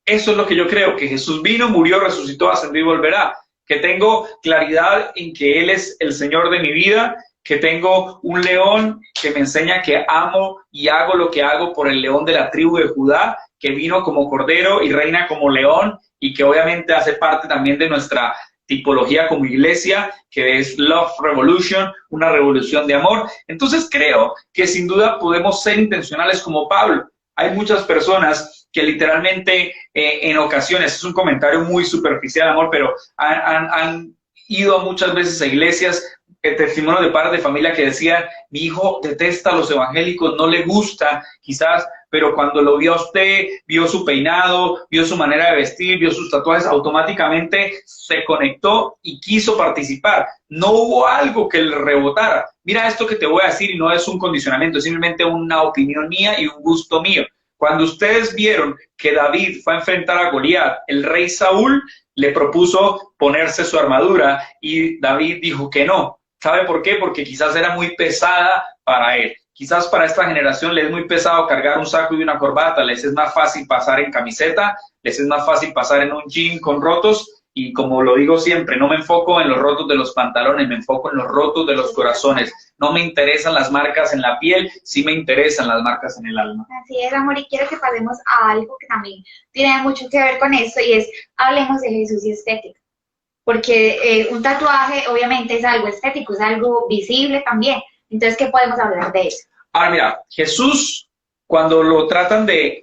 Speaker 1: Eso es lo que yo creo, que Jesús vino, murió, resucitó, ascendió y volverá. Que tengo claridad en que Él es el Señor de mi vida, que tengo un león que me enseña que amo y hago lo que hago por el león de la tribu de Judá, que vino como cordero y reina como león, y que obviamente hace parte también de nuestra tipología como iglesia, que es Love Revolution, una revolución de amor. Entonces creo que sin duda podemos ser intencionales como Pablo. Hay muchas personas que literalmente en ocasiones, es un comentario muy superficial, amor, pero han ido muchas veces a iglesias, testimonios de padres de familia que decían, mi hijo detesta a los evangélicos, no le gusta quizás, pero cuando lo vio a usted, vio su peinado, vio su manera de vestir, vio sus tatuajes, automáticamente se conectó y quiso participar. No hubo algo que le rebotara. Mira esto que te voy a decir y no es un condicionamiento, es simplemente una opinión mía y un gusto mío. Cuando ustedes vieron que David fue a enfrentar a Goliat, el rey Saúl le propuso ponerse su armadura y David dijo que no. ¿Sabe por qué? Porque quizás era muy pesada para él. Quizás para esta generación les es muy pesado cargar un saco y una corbata, les es más fácil pasar en camiseta, les es más fácil pasar en un jean con rotos, y como lo digo siempre, no me enfoco en los rotos de los pantalones, me enfoco en los rotos de los corazones. No me interesan las marcas en la piel, sí me interesan las marcas en el alma.
Speaker 2: Así es, amor, y quiero que pasemos a algo que también tiene mucho que ver con esto, y es, hablemos de Jesús y estética. Porque un tatuaje obviamente es algo estético, es algo visible también. Entonces, ¿qué podemos hablar de eso?
Speaker 1: Ahora, mira, Jesús, cuando lo tratan de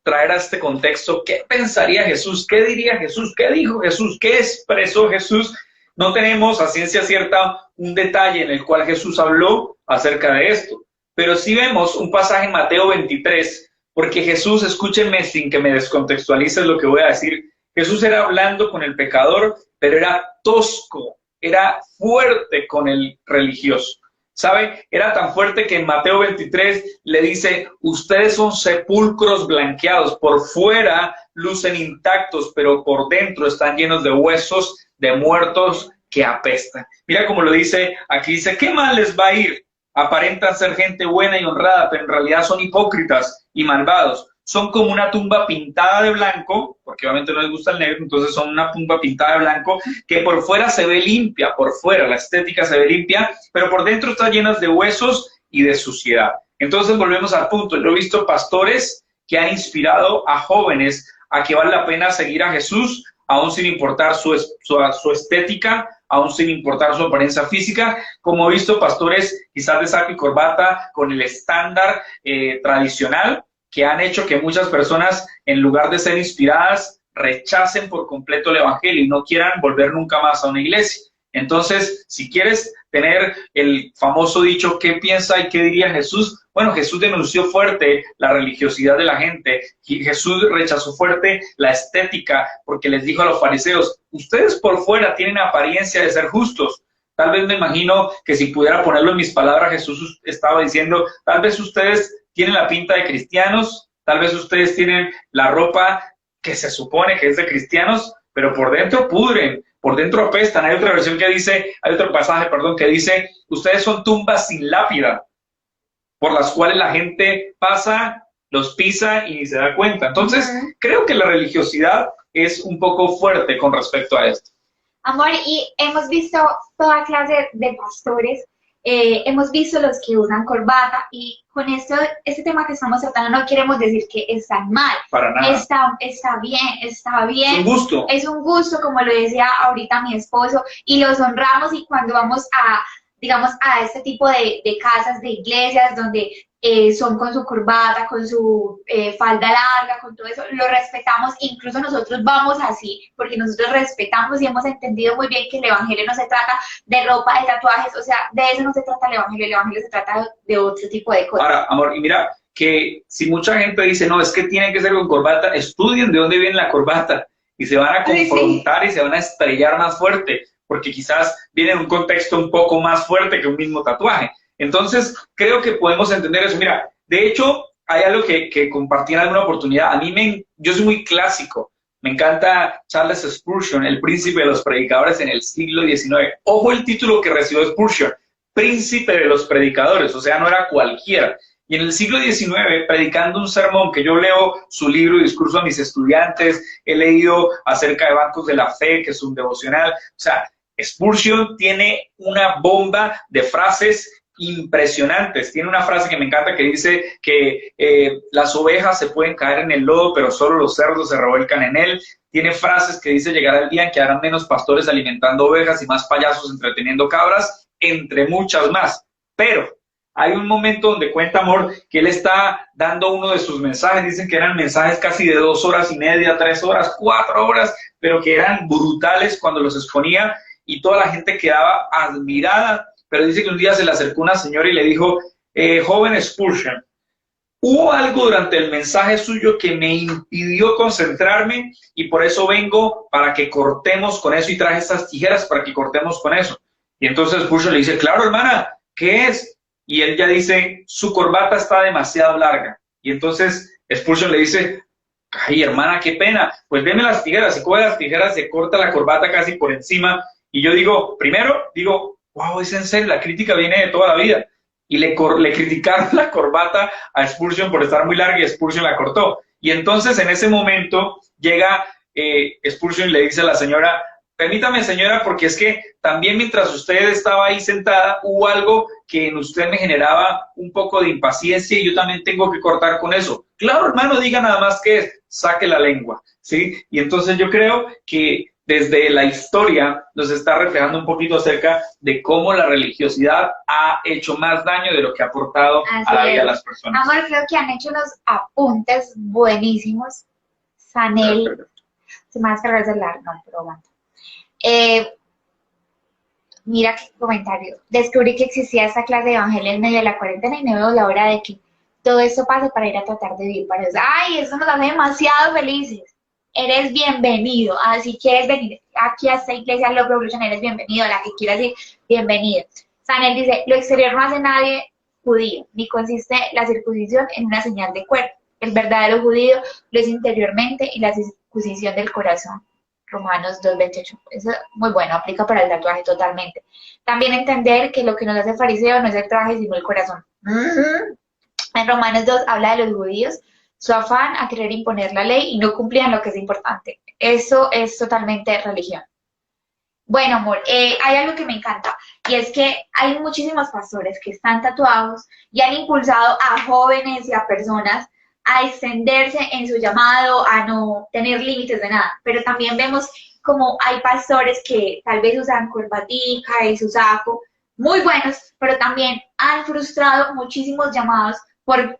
Speaker 1: traer a este contexto, ¿qué pensaría Jesús? ¿Qué diría Jesús? ¿Qué dijo Jesús? ¿Qué expresó Jesús? No tenemos a ciencia cierta un detalle en el cual Jesús habló acerca de esto. Pero sí vemos un pasaje en Mateo 23, porque Jesús, escúchenme sin que me descontextualices lo que voy a decir, Jesús era hablando con el pecador, pero era tosco, era fuerte con el religioso. ¿Sabe? Era tan fuerte que en Mateo 23 le dice, ustedes son sepulcros blanqueados, por fuera lucen intactos, pero por dentro están llenos de huesos de muertos que apestan. Mira cómo lo dice, aquí dice, ¿qué mal les va a ir? Aparentan ser gente buena y honrada, pero en realidad son hipócritas y malvados. Son como una tumba pintada de blanco, porque obviamente no les gusta el negro, entonces son una tumba pintada de blanco, que por fuera se ve limpia, por fuera la estética se ve limpia, pero por dentro está llena de huesos y de suciedad. Entonces volvemos al punto, yo he visto pastores que han inspirado a jóvenes a que vale la pena seguir a Jesús, aún sin importar su estética, aún sin importar su apariencia física, como he visto pastores quizás de saco y corbata con el estándar tradicional, que han hecho que muchas personas, en lugar de ser inspiradas, rechacen por completo el evangelio y no quieran volver nunca más a una iglesia. Entonces, si quieres tener el famoso dicho, ¿qué piensa y qué diría Jesús? Bueno, Jesús denunció fuerte la religiosidad de la gente. Y Jesús rechazó fuerte la estética porque les dijo a los fariseos, ustedes por fuera tienen apariencia de ser justos. Tal vez me imagino que si pudiera ponerlo en mis palabras, Jesús estaba diciendo, tal vez ustedes tienen la pinta de cristianos, tal vez ustedes tienen la ropa que se supone que es de cristianos, pero por dentro pudren, por dentro apestan. Hay otra versión que dice, hay otro pasaje, perdón, que dice, ustedes son tumbas sin lápida, por las cuales la gente pasa, los pisa y ni se da cuenta. Entonces, creo que la religiosidad es un poco fuerte con respecto a esto.
Speaker 2: Amor, y hemos visto toda clase de pastores, hemos visto los que usan corbata, y con este tema que estamos tratando no queremos decir que están mal.
Speaker 1: Para nada.
Speaker 2: Está bien.
Speaker 1: Es un gusto.
Speaker 2: Es un gusto, como lo decía ahorita mi esposo, y los honramos, y cuando vamos digamos, a este tipo de casas, de iglesias, donde son con su corbata, con su falda larga, con todo eso, lo respetamos. Incluso nosotros vamos así, porque nosotros respetamos y hemos entendido muy bien que el evangelio no se trata de ropa, de tatuajes, o sea, de eso no se trata el evangelio se trata de otro tipo de cosas.
Speaker 1: Ahora, amor, y mira, que si mucha gente dice, no, es que tiene que ser con corbata, estudien de dónde viene la corbata, y se van a confrontar, sí, y se van a estrellar más fuerte, porque quizás viene en un contexto un poco más fuerte que un mismo tatuaje. Entonces, creo que podemos entender eso. Mira, de hecho, hay algo que compartí en alguna oportunidad. Yo soy muy clásico. Me encanta Charles Spurgeon, el príncipe de los predicadores en el siglo XIX. Ojo el título que recibió Spurgeon, príncipe de los predicadores, o sea, no era cualquiera. Y en el siglo XIX, predicando un sermón, que yo leo su libro y discurso a mis estudiantes, he leído acerca de Bancos de la Fe, que es un devocional. O sea, Spurgeon tiene una bomba de frases impresionantes. Tiene una frase que me encanta que dice que las ovejas se pueden caer en el lodo, pero solo los cerdos se revuelcan en él. Tiene frases que dice llegará el día en que harán menos pastores alimentando ovejas y más payasos entreteniendo cabras, entre muchas más. Pero hay un momento donde cuenta, amor, que él está dando uno de sus mensajes. Dicen que eran mensajes casi de 2 horas y media, 3 horas, 4 horas, pero que eran brutales cuando los exponía y toda la gente quedaba admirada. Pero dice que un día se le acercó una señora y le dijo, joven Spurgeon, hubo algo durante el mensaje suyo que me impidió concentrarme y por eso vengo para que cortemos con eso, y traje estas tijeras para que cortemos con eso. Y entonces Spurgeon le dice, claro, hermana, ¿qué es? Y él ya dice, su corbata está demasiado larga. Y entonces Spurgeon le dice, ay, hermana, qué pena, pues deme las tijeras. Y coge las tijeras, se corta la corbata casi por encima. Y yo digo, wow, es en serio, la crítica viene de toda la vida. Y le criticaron la corbata a Spurgeon por estar muy larga y Spurgeon la cortó. Y entonces en ese momento llega Spurgeon y le dice a la señora, permítame señora, porque es que también mientras usted estaba ahí sentada, hubo algo que en usted me generaba un poco de impaciencia y yo también tengo que cortar con eso. Claro, hermano, diga nada más que saque la lengua, ¿sí? Y entonces yo creo que desde la historia nos está reflejando un poquito acerca de cómo la religiosidad ha hecho más daño de lo que ha aportado a la vida de las personas.
Speaker 2: Amor, creo que han hecho unos apuntes buenísimos. Sanel, se me va a descargar el celular, no, pero aguanta. Mira qué comentario. Descubrí que existía esta clase de evangelio en medio de la cuarentena y me veo la hora de que todo esto pase para ir a tratar de vivir para Dios. ¡Ay, eso nos hace demasiado felices! Eres bienvenido, si quieres venir aquí a esta iglesia Love Revolution, eres bienvenido, a la que quieras ir, bienvenido. Sanel dice, lo exterior no hace nadie judío, ni consiste la circuncisión en una señal de cuerpo. El verdadero judío lo es interiormente y la circuncisión del corazón. Romanos 2:28. Eso es muy bueno, aplica para el tatuaje totalmente. También entender que lo que nos hace fariseo no es el traje, sino el corazón. En Romanos 2 habla de los judíos, su afán a querer imponer la ley y no cumplían lo que es importante. Eso es totalmente religión. Bueno, amor, hay algo que me encanta, y es que hay muchísimos pastores que están tatuados y han impulsado a jóvenes y a personas a extenderse en su llamado, a no tener límites de nada. Pero también vemos como hay pastores que tal vez usan corbatica y su saco, muy buenos, pero también han frustrado muchísimos llamados por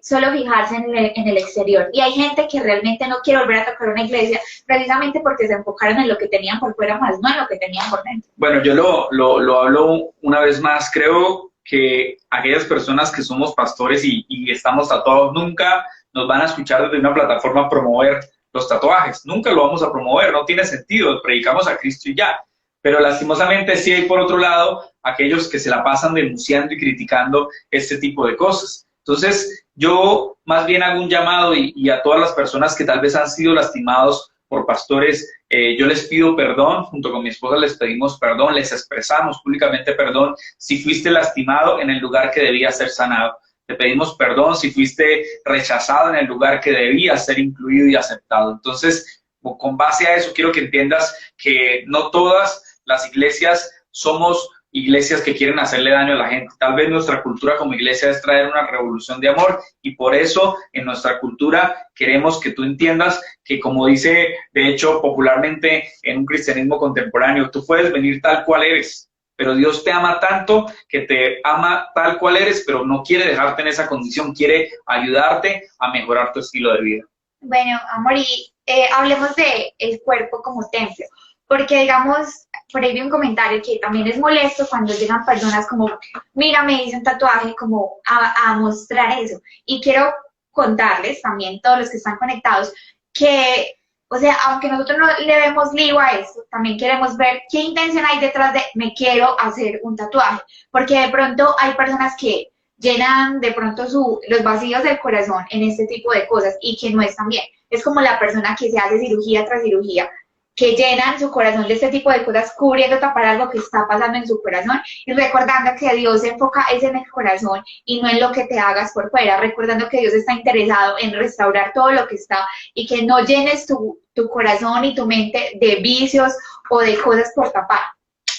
Speaker 2: solo fijarse en el exterior. Y hay gente que realmente no quiere volver a tocar una iglesia precisamente porque se enfocaron en lo que tenían por fuera más, no en lo que tenían por dentro.
Speaker 1: Bueno, yo lo hablo una vez más. Creo que aquellas personas que somos pastores y estamos tatuados nunca nos van a escuchar desde una plataforma promover los tatuajes. Nunca lo vamos a promover, no tiene sentido. Predicamos a Cristo y ya. Pero lastimosamente sí hay por otro lado aquellos que se la pasan denunciando y criticando este tipo de cosas. Entonces yo más bien hago un llamado y a todas las personas que tal vez han sido lastimados por pastores, yo les pido perdón, junto con mi esposa les pedimos perdón, les expresamos públicamente perdón si fuiste lastimado en el lugar que debía ser sanado. Te pedimos perdón si fuiste rechazado en el lugar que debía ser incluido y aceptado. Entonces, con base a eso, quiero que entiendas que no todas las iglesias somos iglesias que quieren hacerle daño a la gente. Tal vez nuestra cultura como iglesia es traer una revolución de amor y por eso en nuestra cultura queremos que tú entiendas que, como dice de hecho popularmente en un cristianismo contemporáneo, tú puedes venir tal cual eres, pero Dios te ama tanto que te ama tal cual eres, pero no quiere dejarte en esa condición, quiere ayudarte a mejorar tu estilo de vida.
Speaker 2: Bueno, amor, y hablemos de el cuerpo como templo, porque digamos, por ahí vi un comentario que también es molesto cuando llegan personas como, mira, me hice un tatuaje, como a mostrar eso. Y quiero contarles también, todos los que están conectados, que, o sea, aunque nosotros no le vemos lío a esto, también queremos ver qué intención hay detrás de me quiero hacer un tatuaje, porque de pronto hay personas que llenan de pronto los vacíos del corazón en este tipo de cosas y que no están bien. Es como la persona que se hace cirugía tras cirugía, que llenan su corazón de este tipo de cosas, cubriendo, tapar algo que está pasando en su corazón y recordando que Dios se enfoca es en el corazón y no en lo que te hagas por fuera, recordando que Dios está interesado en restaurar todo lo que está y que no llenes tu corazón y tu mente de vicios o de cosas por tapar.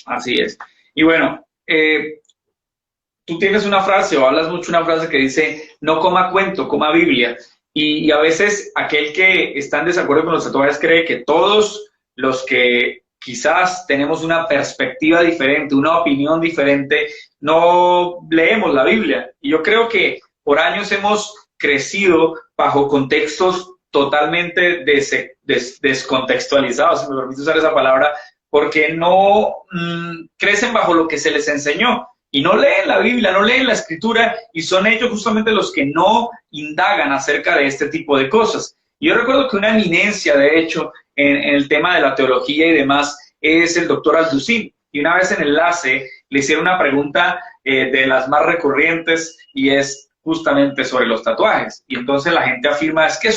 Speaker 1: Así es. Y bueno, tú tienes una frase o hablas mucho una frase que dice, no coma cuento, coma Biblia. Y a veces aquel que está en desacuerdo con los tatuajes cree que todos los que quizás tenemos una perspectiva diferente, una opinión diferente, no leemos la Biblia. Y yo creo que por años hemos crecido bajo contextos totalmente descontextualizados, si me permite usar esa palabra, porque no crecen bajo lo que se les enseñó. Y no leen la Biblia, no leen la Escritura, y son ellos justamente los que no indagan acerca de este tipo de cosas. Y yo recuerdo que una eminencia, de hecho, en el tema de la teología y demás, es el doctor Alducin. Y una vez en Enlace le hicieron una pregunta de las más recurrentes, y es justamente sobre los tatuajes. Y entonces la gente afirma, es que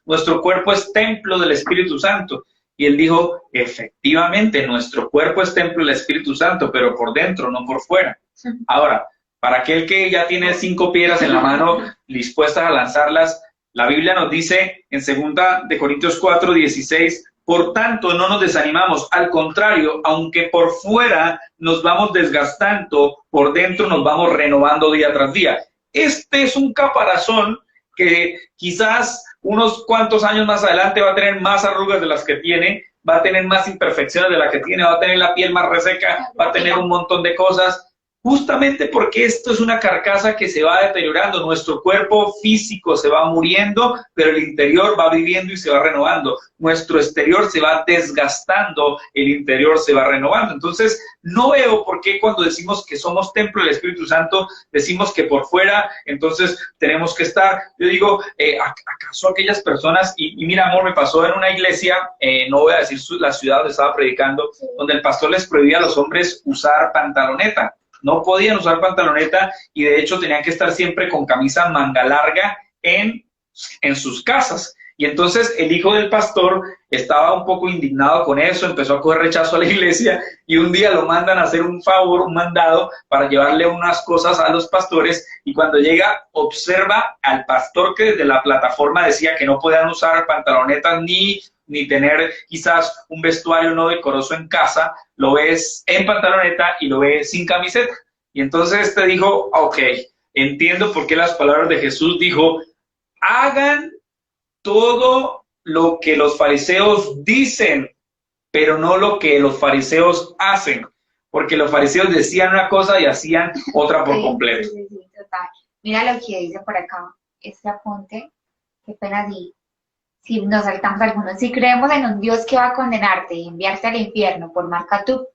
Speaker 1: nuestro cuerpo es templo del Espíritu Santo. Y él dijo, efectivamente, nuestro cuerpo es templo del Espíritu Santo, pero por dentro, no por fuera. Ahora, para aquel que ya tiene 5 piedras en la mano dispuestas a lanzarlas, la Biblia nos dice en 2 de Corintios 4:16, por tanto, no nos desanimamos, al contrario, aunque por fuera nos vamos desgastando, por dentro nos vamos renovando día tras día. Este es un caparazón que quizás unos cuantos años más adelante va a tener más arrugas de las que tiene, va a tener más imperfecciones de las que tiene, va a tener la piel más reseca, va a tener un montón de cosas, justamente porque esto es una carcasa que se va deteriorando. Nuestro cuerpo físico se va muriendo, pero el interior va viviendo y se va renovando. Nuestro exterior se va desgastando, el interior se va renovando. Entonces, no veo por qué cuando decimos que somos templo del Espíritu Santo, decimos que por fuera, entonces tenemos que estar. Yo digo, ¿acaso aquellas personas, y mira, amor, me pasó en una iglesia, no voy a decir la ciudad donde estaba predicando, donde el pastor les prohibía a los hombres usar pantaloneta. No podían usar pantaloneta y de hecho tenían que estar siempre con camisa manga larga en sus casas. Y entonces el hijo del pastor estaba un poco indignado con eso, empezó a coger rechazo a la iglesia y un día lo mandan a hacer un favor, un mandado para llevarle unas cosas a los pastores, y cuando llega observa al pastor que desde la plataforma decía que no podían usar pantalonetas ni tener quizás un vestuario no decoroso en casa, lo ves en pantaloneta y lo ves sin camiseta. Y entonces te dijo, ok, entiendo por qué las palabras de Jesús dijo, hagan todo lo que los fariseos dicen pero no lo que los fariseos hacen, porque los fariseos decían una cosa y hacían otra por completo.
Speaker 2: Sí, total. Mira lo que dice por acá, este apunte, qué pena si nos saltamos algunos. Si creemos en un Dios que va a condenarte y enviarte al infierno por marcar tu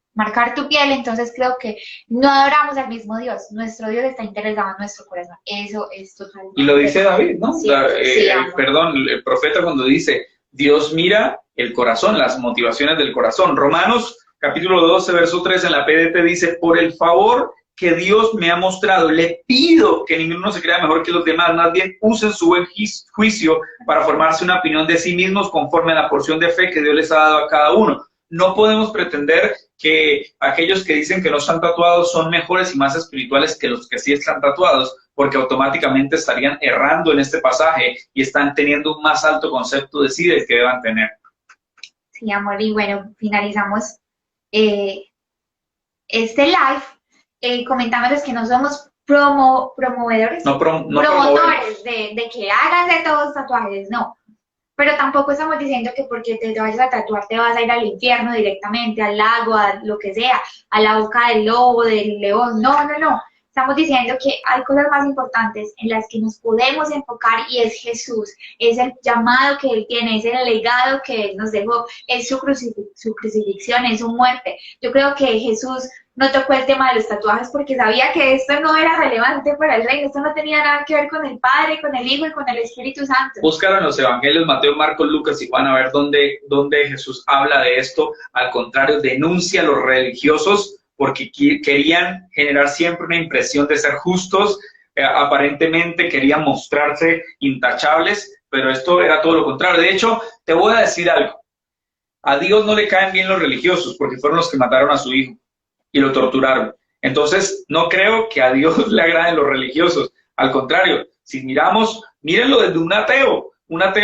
Speaker 2: piel, entonces creo que no adoramos al mismo Dios. Nuestro Dios está interesado en nuestro corazón. Eso es totalmente.
Speaker 1: Y lo dice David, ¿no?
Speaker 2: Sí,
Speaker 1: el profeta cuando dice, Dios mira el corazón, las motivaciones del corazón. Romanos capítulo 12, verso 3 en la PDT dice, por el favor que Dios me ha mostrado, le pido que ninguno se crea mejor que los demás, más bien usen su buen juicio para formarse una opinión de sí mismos conforme a la porción de fe que Dios les ha dado a cada uno. No podemos pretender que aquellos que dicen que no están tatuados son mejores y más espirituales que los que sí están tatuados, porque automáticamente estarían errando en este pasaje y están teniendo un más alto concepto de sí del que deban tener.
Speaker 2: Sí, amor, y bueno, finalizamos este live comentándoles que no somos promotores de que hagas de todos tatuajes, no. Pero tampoco estamos diciendo que porque te vayas a tatuar te vas a ir al infierno directamente, al lago, a lo que sea, a la boca del lobo, del león. No. Estamos diciendo que hay cosas más importantes en las que nos podemos enfocar y es Jesús, es el llamado que Él tiene, es el legado que Él nos dejó, es su crucifixión, es su muerte. Yo creo que Jesús no tocó el tema de los tatuajes porque sabía que esto no era relevante para el reino, esto no tenía nada que ver con el Padre, con el Hijo y con el Espíritu Santo.
Speaker 1: Búscalo en los Evangelios, Mateo, Marcos, Lucas y Juan, a ver dónde Jesús habla de esto. Al contrario, denuncia a los religiosos porque querían generar siempre una impresión de ser justos, aparentemente querían mostrarse intachables, pero esto era todo lo contrario. De hecho, te voy a decir algo, a Dios no le caen bien los religiosos porque fueron los que mataron a su hijo y lo torturaron. Entonces, no creo que a Dios le agraden los religiosos, al contrario, si mírenlo desde un ateo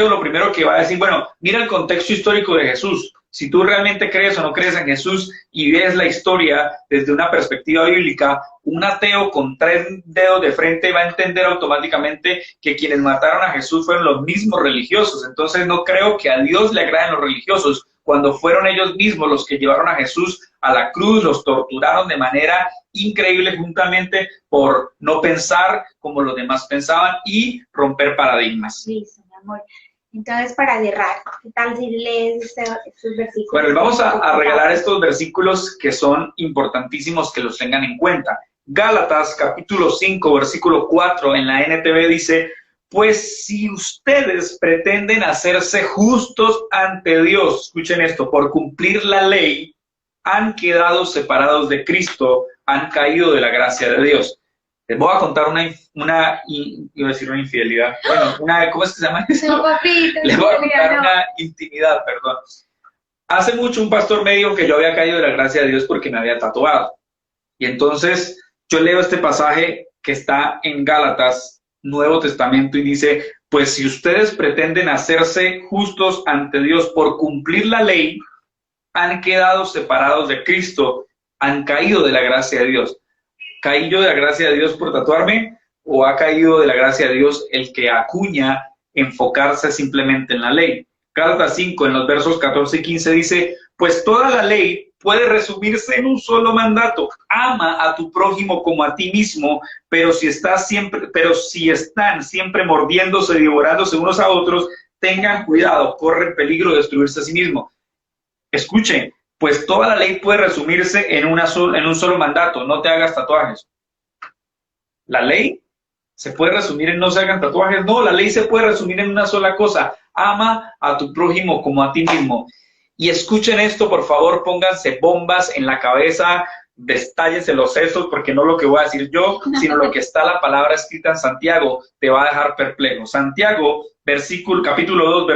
Speaker 1: lo primero que va a decir, bueno, mira el contexto histórico de Jesús. Si tú realmente crees o no crees en Jesús y ves la historia desde una perspectiva bíblica, un ateo con 3 dedos de frente va a entender automáticamente que quienes mataron a Jesús fueron los mismos religiosos. Entonces no creo que a Dios le agraden los religiosos cuando fueron ellos mismos los que llevaron a Jesús a la cruz, los torturaron de manera increíble juntamente por no pensar como los demás pensaban y romper paradigmas.
Speaker 2: Listo, mi amor. Entonces, para cerrar, ¿qué tal si lees estos versículos?
Speaker 1: Bueno, vamos a regalar estos versículos que son importantísimos que los tengan en cuenta. Gálatas, capítulo 5, versículo 4, en la NTV dice, pues si ustedes pretenden hacerse justos ante Dios, escuchen esto, por cumplir la ley, han quedado separados de Cristo, han caído de la gracia de Dios. Les voy a contar iba a decir una infidelidad, bueno, ¿cómo es que se llama eso?
Speaker 2: No, papito,
Speaker 1: Les voy a contar una intimidad, perdón. Hace mucho un pastor me dijo que yo había caído de la gracia de Dios porque me había tatuado. Y entonces yo leo este pasaje que está en Gálatas, Nuevo Testamento, y dice, pues si ustedes pretenden hacerse justos ante Dios por cumplir la ley, han quedado separados de Cristo, han caído de la gracia de Dios. ¿Caí yo de la gracia de Dios por tatuarme o ha caído de la gracia de Dios el que acuña enfocarse simplemente en la ley? Gálatas 5, en los versos 14 y 15 dice, pues toda la ley puede resumirse en un solo mandato, ama a tu prójimo como a ti mismo, pero si están siempre mordiéndose y devorándose unos a otros, tengan cuidado, corren peligro de destruirse a sí mismos. Escuchen, pues toda la ley puede resumirse en un solo mandato, no te hagas tatuajes. La ley se puede resumir en no se hagan tatuajes. No, la ley se puede resumir en una sola cosa, ama a tu prójimo como a ti mismo. Y escuchen esto, por favor, pónganse bombas en la cabeza, destállense los sesos, porque no lo que voy a decir yo, sino lo que está la palabra escrita en Santiago, te va a dejar perplejo. Santiago, capítulo 2,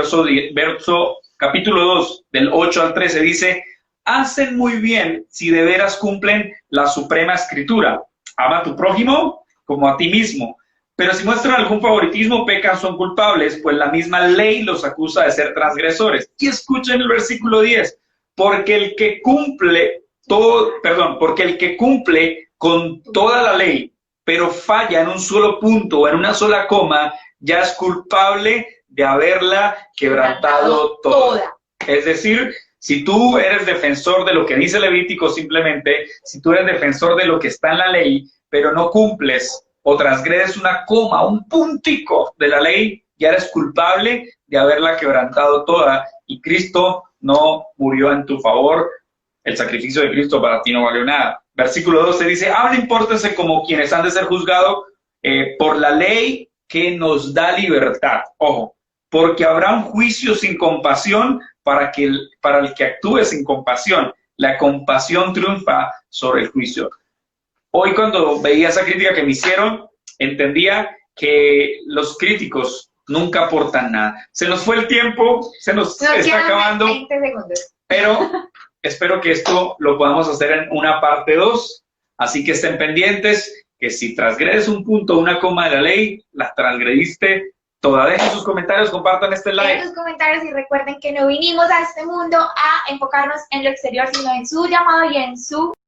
Speaker 1: capítulo 2, del 8 al 13, dice, hacen muy bien si de veras cumplen la suprema escritura. Ama a tu prójimo como a ti mismo. Pero si muestran algún favoritismo, pecan, son culpables, pues la misma ley los acusa de ser transgresores. Y escuchen el versículo 10. Porque el que cumple con toda la ley, pero falla en un solo punto o en una sola coma, ya es culpable de haberla quebrantado toda. Es decir, Si tú eres defensor de lo que dice Levítico, simplemente, si tú eres defensor de lo que está en la ley, pero no cumples o transgredes una coma, un puntico de la ley, ya eres culpable de haberla quebrantado toda, y Cristo no murió en tu favor. El sacrificio de Cristo para ti no valió nada. Versículo 12 dice, hablen, pórtense como quienes han de ser juzgados por la ley que nos da libertad. Ojo, porque habrá un juicio sin compasión para el que actúe sin compasión. La compasión triunfa sobre el juicio. Hoy cuando veía esa crítica que me hicieron, entendía que los críticos nunca aportan nada. Se nos fue el tiempo, se nos está acabando.
Speaker 2: 20 segundos.
Speaker 1: Pero espero que esto lo podamos hacer en una parte 2. Así que estén pendientes que si transgredes un punto o una coma de la ley, la transgrediste toda. Dejen sus comentarios, compartan este like.
Speaker 2: Dejen sus comentarios y recuerden que no vinimos a este mundo a enfocarnos en lo exterior, sino en su llamado y en su